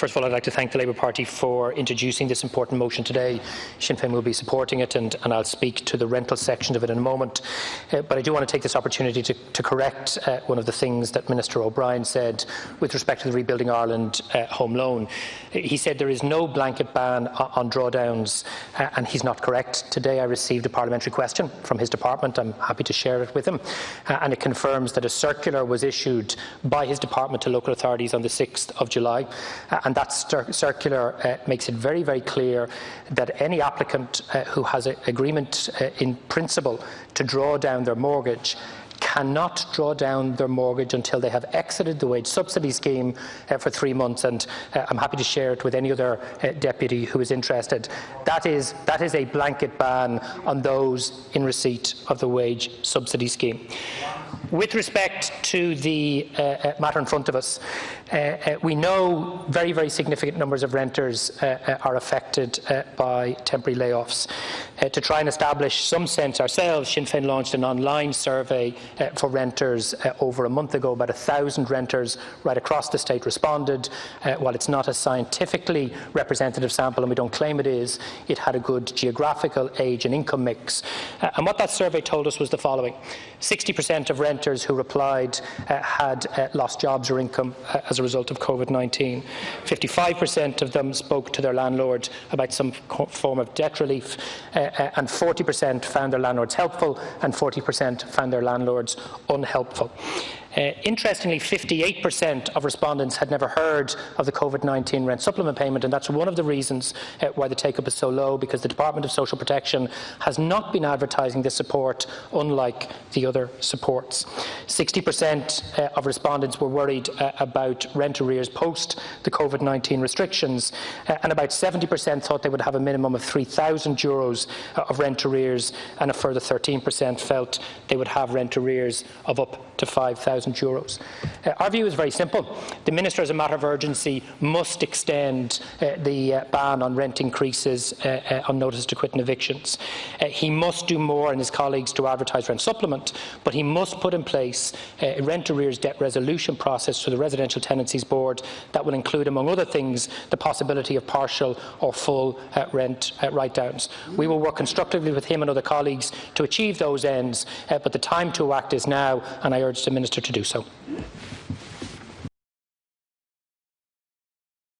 First of all, I'd like to thank the Labour Party for introducing this important motion today. Sinn Féin will be supporting it, and I'll speak to the rental section of it in a moment. But I do want to take this opportunity to correct one of the things that Minister O'Brien said with respect to the Rebuilding Ireland home loan. He said there is no blanket ban on drawdowns, and he's not correct. Today I received a parliamentary question from his department. I'm happy to share it with him, and it confirms that a circular was issued by his department to local authorities on the 6th of July. And that circular makes it very, very clear that any applicant who has an agreement in principle to draw down their mortgage cannot draw down their mortgage until they have exited the wage subsidy scheme for 3 months, and I'm happy to share it with any other deputy who is interested. That is a blanket ban on those in receipt of the wage subsidy scheme. With respect to the matter in front of us, we know very, very significant numbers of renters are affected by temporary layoffs. To try and establish some sense ourselves, Sinn Féin launched an online survey for renters over a month ago. About 1,000 renters right across the state responded. While it's not a scientifically representative sample, and we don't claim it is, it had a good geographical, age and income mix. And what that survey told us was the following. 60% of renters who replied had lost jobs or income as a result of COVID-19. 55% of them spoke to their landlord about some form of debt relief, and 40% found their landlords helpful, and 40% found their landlords unhelpful. Interestingly, 58% of respondents had never heard of the COVID-19 rent supplement payment, and that's one of the reasons why the take-up is so low, because the Department of Social Protection has not been advertising this support, unlike the other supports. 60% of respondents were worried about rent arrears post the COVID-19 restrictions, and about 70% thought they would have a minimum of €3,000 of rent arrears, and a further 13% felt they would have rent arrears of up to €5,000. Our view is very simple. The Minister, as a matter of urgency, must extend the ban on rent increases on notice to quit and evictions. He must do more, and his colleagues, to advertise rent supplement, but he must put in place a rent arrears debt resolution process for the Residential Tenancies Board that will include, among other things, the possibility of partial or full rent write-downs. We will work constructively with him and other colleagues to achieve those ends, but the time to act is now, and I urge the Minister to do so.